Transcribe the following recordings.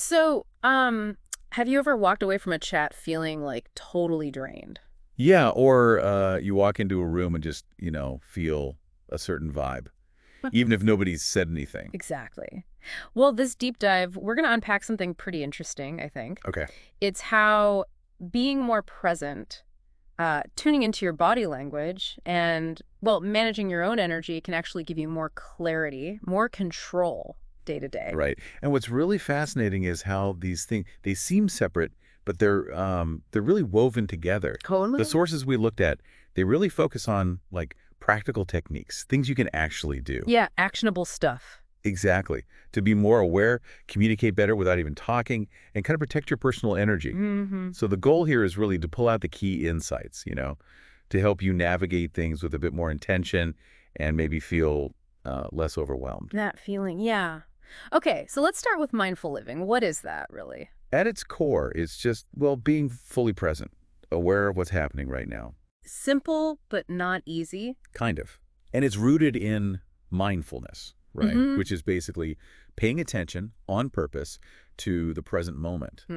So, have you ever walked away from a chat feeling like totally drained? Yeah, or you walk into a room and just, feel a certain vibe, What? even if nobody's said anything. Exactly. Well, this deep dive, we're going to unpack something pretty interesting, I think. Okay. It's how being more present, tuning into your body language, and, well, managing your own energy can actually give you more clarity, more control day to day. Right. And what's really fascinating is how these things, they seem separate, but they're really woven together. The Totally. sources we looked at, they really focus on like practical techniques, things you can actually do. Yeah, actionable stuff. Exactly. To be more aware, communicate better without even talking, and kind of protect your personal energy. Mm-hmm. So the goal here is really to pull out the key insights, to help you navigate things with a bit more intention and maybe feel less overwhelmed. That feeling, yeah. Okay, so let's start with mindful living. What is that, really? At its core, it's just, well, being fully present, aware of what's happening right now, Simple, but not easy. kind of. And it's rooted in mindfulness, right? Mm-hmm. Which is basically paying attention on purpose to the present moment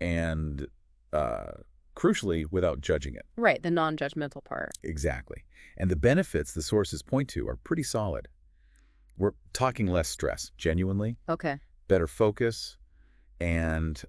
and uh, crucially, without judging it. Right, the non-judgmental part. Exactly. And the benefits the sources point to are pretty solid. We're talking less stress, genuinely, Okay. better focus, and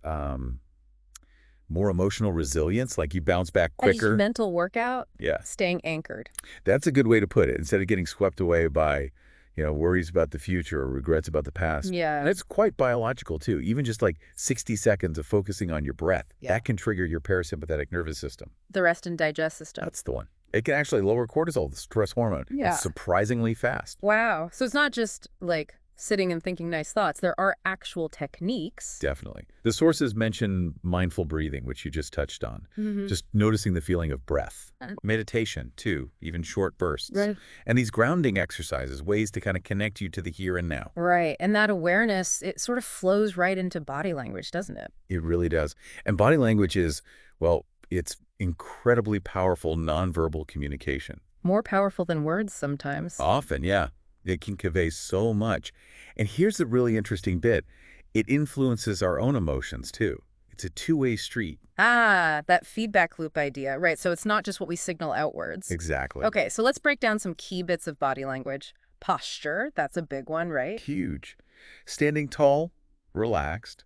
more emotional resilience, like you bounce back A quicker. mental workout, Yeah, staying anchored. that's a good way to put it. Instead of getting swept away by, worries about the future or regrets about the past. Yeah. And it's quite biological, too. Even just like 60 seconds of focusing on your breath, Yeah. that can trigger your parasympathetic nervous system. The rest and digest system. That's the one. It can actually lower cortisol, the stress hormone. Yeah. It's surprisingly fast. Wow. So it's not just like sitting and thinking nice thoughts. There are actual techniques. Definitely. The sources mention mindful breathing, which you just touched on. Mm-hmm. Just noticing the feeling of breath. Uh. Meditation, too, even short bursts. Right. And these grounding exercises, ways to kind of connect you to the here and now. Right. And that awareness, it sort of flows right into body language, doesn't it? It really does. And body language is, well, it's incredibly powerful nonverbal communication. More powerful than words sometimes. Often, yeah. It can convey so much. And here's the really interesting bit. It influences our own emotions, too. It's a two-way street. Ah, that feedback loop idea. Right. So it's not just what we signal outwards. Exactly. Okay, so let's break down some key bits of body language. Posture, that's a big one, right? Huge. Standing tall, relaxed.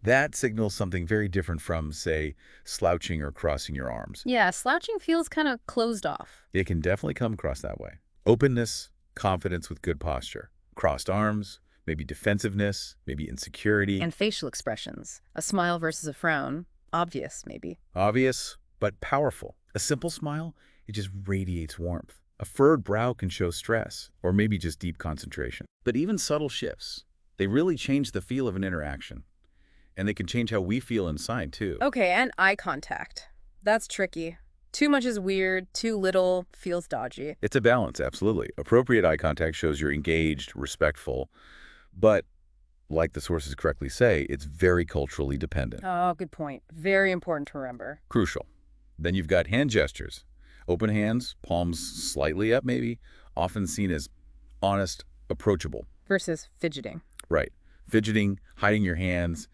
That signals something very different from, say, slouching or crossing your arms. Yeah, slouching feels kind of closed off. It can definitely come across that way. Openness, confidence with good posture. Crossed arms, maybe defensiveness, maybe insecurity. And facial expressions. A smile versus a frown. Obvious, maybe. Obvious, but powerful. A simple smile, it just radiates warmth. A furrowed brow can show stress, or maybe just deep concentration. But even subtle shifts, they really change the feel of an interaction. And they can change how we feel inside, too. Okay, and eye contact. That's tricky. Too much is weird, too little feels dodgy. It's a balance, absolutely. Appropriate eye contact shows you're engaged, respectful, but like the sources correctly say, it's very culturally dependent. Oh, good point. Very important to remember. Crucial. Then you've got hand gestures. Open hands, palms slightly up maybe, often seen as honest, approachable. Versus fidgeting. Right. Fidgeting, hiding your hands,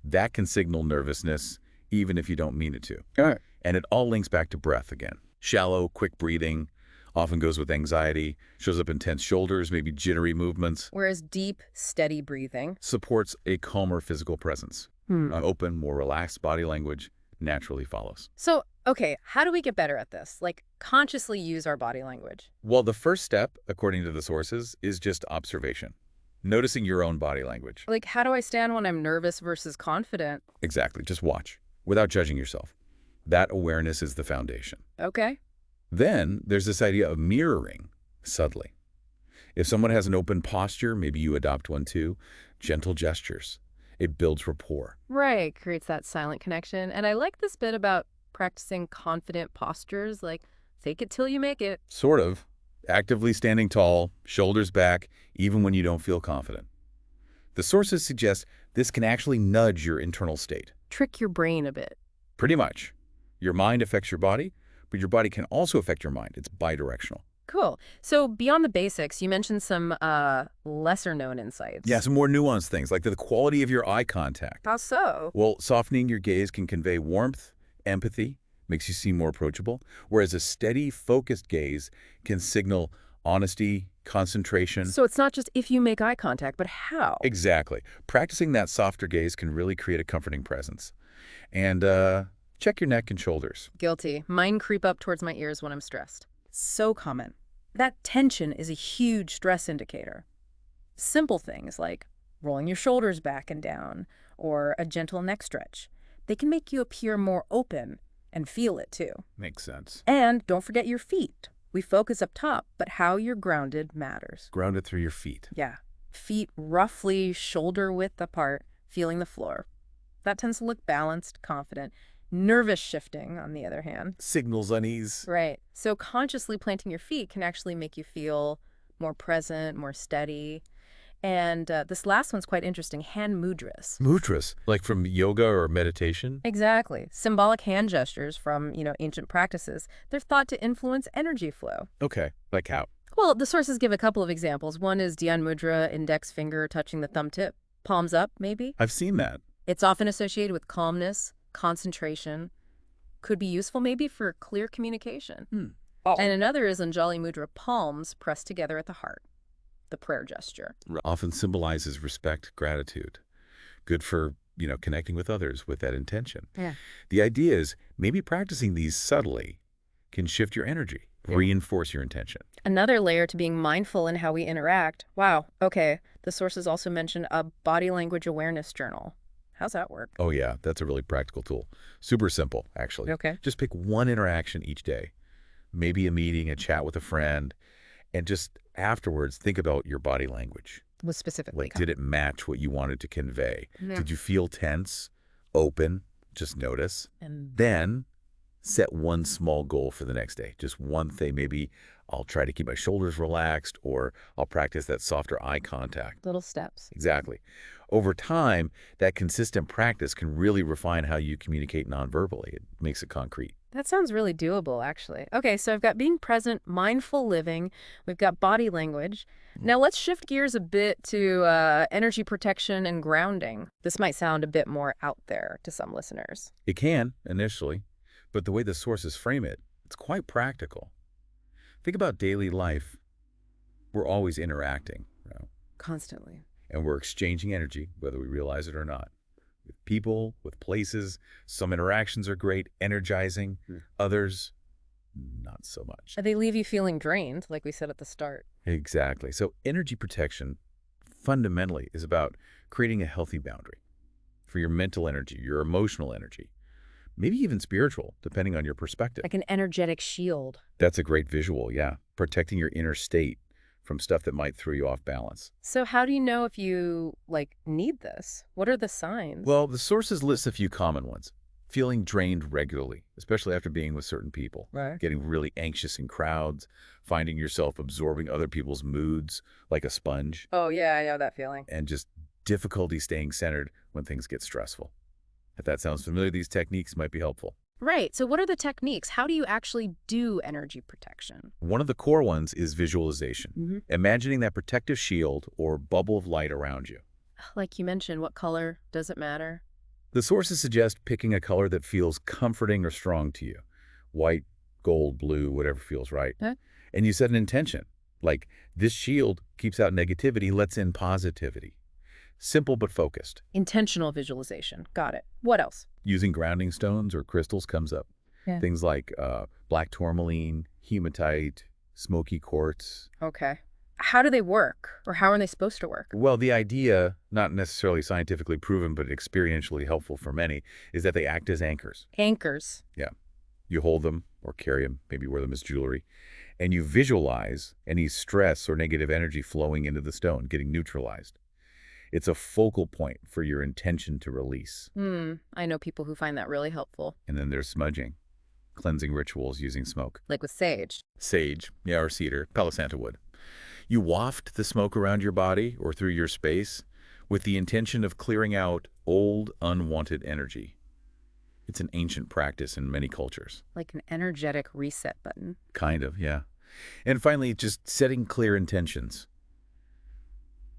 that can signal nervousness, even if you don't mean it to. All right. And it all links back to breath again. Shallow, quick breathing often goes with anxiety, shows up in tense shoulders, maybe jittery movements. Whereas deep, steady breathing Supports a calmer physical presence. Open, more relaxed body language naturally follows. So, okay, how do we get better at this? Like, consciously use our body language. Well, the first step, according to the sources, is just observation. Noticing your own body language. Like, how do I stand when I'm nervous versus confident? Exactly. Just watch, without judging yourself. That awareness is the foundation. Okay. Then there's this idea of mirroring subtly. If someone has an open posture, maybe you adopt one too. Gentle gestures. It builds rapport. Right, creates that silent connection. And I like this bit about practicing confident postures, like fake it till you make it. Sort of. Actively standing tall, shoulders back, even when you don't feel confident. The sources suggest this can actually nudge your internal state. Trick your brain a bit. Pretty much. Your mind affects your body, but your body can also affect your mind. It's bidirectional. Cool. So beyond the basics, you mentioned some lesser known Yeah, insights. some more nuanced things, like the quality of your eye contact. How so? Well, softening your gaze can convey warmth, empathy, makes you seem more approachable, whereas a steady, focused gaze can signal honesty, concentration. So it's not just if you make eye contact, but how? Exactly. Practicing that softer gaze can really create a comforting presence. And check your neck and shoulders. Guilty. Mine creep up towards my ears when I'm stressed. So common. That tension is a huge stress indicator. Simple things like rolling your shoulders back and down or a gentle neck stretch. They can make you appear more open and feel it too. Makes sense. And don't forget your feet. We focus up top, but how you're grounded matters. Grounded through your feet. Yeah. Feet roughly shoulder width apart, feeling the floor. That tends to look balanced, confident. Nervous shifting, on the other hand. Signals unease. Right. So consciously planting your feet can actually make you feel more present, more steady. And this last one's quite interesting, hand mudras. Mudras, like from yoga or meditation? Exactly. Symbolic hand gestures from, ancient practices. They're thought to influence energy flow. Okay, like how? Well, the sources give a couple of examples. One is Dhyan Mudra, index finger touching the thumb tip. Palms up, maybe. I've seen that. It's often associated with calmness, concentration. Could be useful maybe for clear communication. And another is Anjali Mudra, palms pressed together at the heart. The prayer gesture. Often symbolizes respect, gratitude. Good for, connecting with others with that intention. Yeah. The idea is maybe practicing these subtly can shift your energy, reinforce your intention. Another layer to being mindful in how we interact. Wow, okay. The sources also mention a body language awareness journal. How's that work? Oh yeah, that's a really practical tool. Super simple, actually. Okay. Just pick one interaction each day. Maybe a meeting, a chat with a friend, and just afterwards think about your body language. Was specifically. Like, did it match what you wanted to convey? Yeah. Did you feel tense, open? Just notice. And Then set one small goal for the next day. Just one thing. Maybe I'll try to keep my shoulders relaxed, or I'll practice that softer eye contact. little steps. Exactly. Over time, that consistent practice can really refine how you communicate nonverbally. It makes it concrete. That sounds really doable, actually. Okay, so I've got being present, mindful living. We've got body language. Now let's shift gears a bit to energy protection and grounding. This might sound a bit more out there to some listeners. It can, initially, but the way the sources frame it, it's quite practical. Think about daily life. We're always interacting, Constantly. and we're exchanging energy, whether we realize it or not. With people, with places. Some interactions are great, energizing. Others, not so much. They leave you feeling drained, like we said at the start. Exactly. So energy protection fundamentally is about creating a healthy boundary for your mental energy, your emotional energy, maybe even spiritual, depending on your perspective. Like an energetic shield. That's a great visual, yeah. Protecting your inner state from stuff that might throw you off balance. So how do you know if you, need this? What are the signs? Well, the sources list a few common ones. Feeling drained regularly, especially after being with certain people. Right. Getting really anxious in crowds, finding yourself absorbing other people's moods like a sponge, Oh, yeah, I know that feeling. and just difficulty staying centered when things get stressful. If that sounds familiar, these techniques might be helpful. Right. So what are the techniques? How do you actually do energy protection? One of the core ones is visualization. Imagining that protective shield or bubble of light around you. Like you mentioned, what color? Does it matter? The sources suggest picking a color that feels comforting or strong to you. White, gold, blue, whatever feels right. Okay. And you set an intention. Like, this shield keeps out negativity, lets in positivity. Simple but focused. Intentional visualization. Got it. What else? Using grounding stones or crystals comes up. Yeah. Things like black tourmaline, hematite, smoky quartz. Okay. How do they work? Or how are they supposed to work? Well, the idea, not necessarily scientifically proven, but experientially helpful for many, is that they act as anchors. Anchors. Yeah. You hold them or carry them, maybe wear them as jewelry, and you visualize any stress or negative energy flowing into the stone, getting neutralized. It's a focal point for your intention to release. I know people who find that really helpful. And then there's smudging, cleansing rituals using smoke. Like with sage. Sage, yeah, or cedar, Palo Santo wood. You waft the smoke around your body or through your space with the intention of clearing out old, unwanted energy. It's an ancient practice in many cultures. Like an energetic reset button. Kind of, yeah. And finally, just setting clear intentions,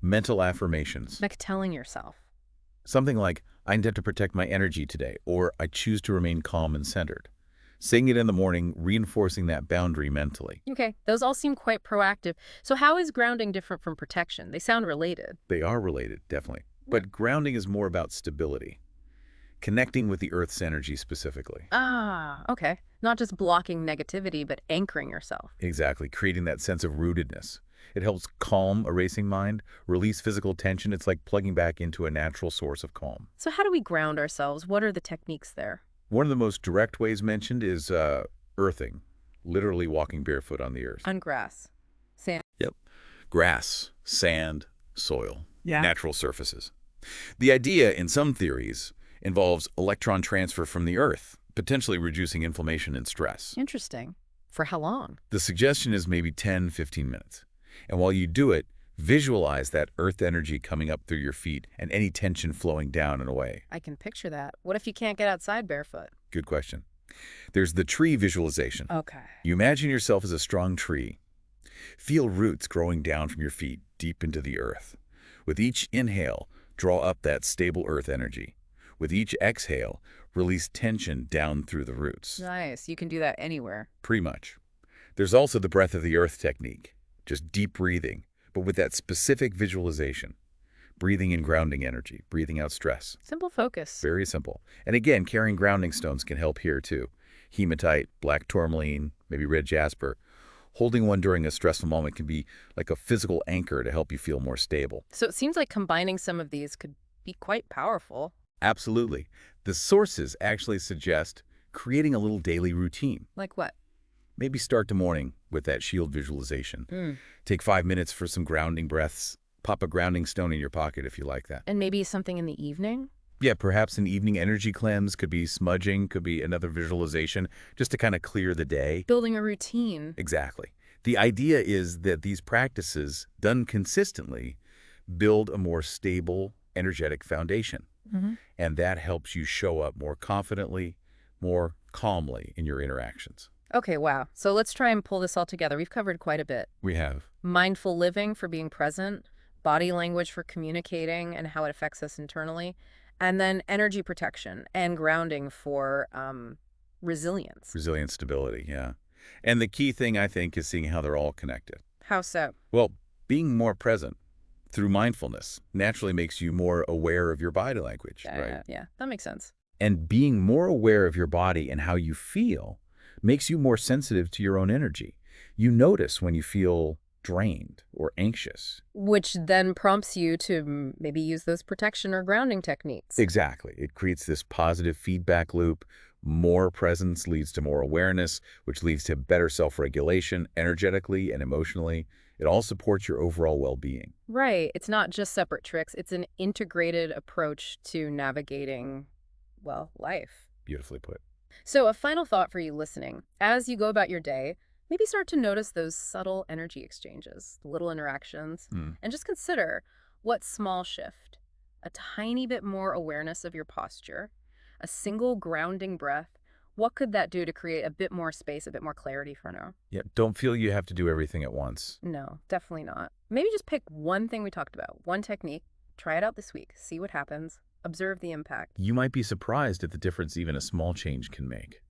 mental affirmations. Like telling yourself. Something like, I intend to protect my energy today, or I choose to remain calm and centered. Saying it in the morning, reinforcing that boundary mentally. Okay, those all seem quite proactive. So how is grounding different from protection? They sound related. They are related, definitely. But grounding is more about stability, connecting with the Earth's energy specifically. Ah, okay. Not just blocking negativity, but anchoring yourself. Exactly, creating that sense of rootedness. It helps calm a racing mind, release physical tension. It's like plugging back into a natural source of calm. So how do we ground ourselves? What are the techniques there? One of the most direct ways mentioned is earthing, literally walking barefoot on the earth. On grass. Sand. Yep. Grass, sand, soil, Yeah. natural surfaces. The idea, in some theories, involves electron transfer from the earth, potentially reducing inflammation and stress. Interesting. For how long? The suggestion is maybe 10, 15 minutes. And while you do it, visualize that earth energy coming up through your feet and any tension flowing down and away. I can picture that. What if you can't get outside barefoot? Good question. There's the tree visualization. Okay. You imagine yourself as a strong tree. Feel roots growing down from your feet deep into the earth. With each inhale, draw up that stable earth energy. With each exhale, release tension down through the roots. Nice. You can do that anywhere. Pretty much. There's also the breath of the earth technique. Just deep breathing, but with that specific visualization. Breathing in grounding energy, breathing out stress. Simple focus. Very simple. And again, carrying grounding stones can help here too. Hematite, black tourmaline, maybe red jasper. Holding one during a stressful moment can be like a physical anchor to help you feel more stable. So it seems like combining some of these could be quite powerful. Absolutely. The sources actually suggest creating a little daily routine. Like what? Maybe start the morning with that shield visualization. Mm. Take 5 minutes for some grounding breaths. Pop a grounding stone in your pocket if you like that. And maybe something in the evening? Yeah, perhaps an evening energy cleanse, could be smudging, could be another visualization, just to kind of clear the day. Building a routine. Exactly. The idea is that these practices, done consistently, build a more stable, energetic foundation. Mm-hmm. And that helps you show up more confidently, more calmly in your interactions. Okay, wow. So let's try and pull this all together. We've covered quite a bit. We have. Mindful living for being present, body language for communicating and how it affects us internally, and then energy protection and grounding for resilience. Resilient stability, yeah. And the key thing, I think, is seeing how they're all connected. How so? Well, being more present through mindfulness naturally makes you more aware of your body language, right? Yeah, that makes sense. And being more aware of your body and how you feel makes you more sensitive to your own energy. You notice when you feel drained or anxious. Which then prompts you to maybe use those protection or grounding techniques. Exactly. It creates this positive feedback loop. More presence leads to more awareness, which leads to better self-regulation energetically and emotionally. It all supports your overall well-being. Right. It's not just separate tricks. It's an integrated approach to navigating, well, life. Beautifully put. So a final thought for you listening. As you go about your day, maybe start to notice those subtle energy exchanges, the little interactions, and just consider what small shift, a tiny bit more awareness of your posture, a single grounding breath, what could that do to create a bit more space, a bit more clarity for now? Yeah, don't feel you have to do everything at once. No, definitely not. Maybe just pick one thing we talked about, one technique, try it out this week, see what happens, observe the impact. You might be surprised at the difference even a small change can make.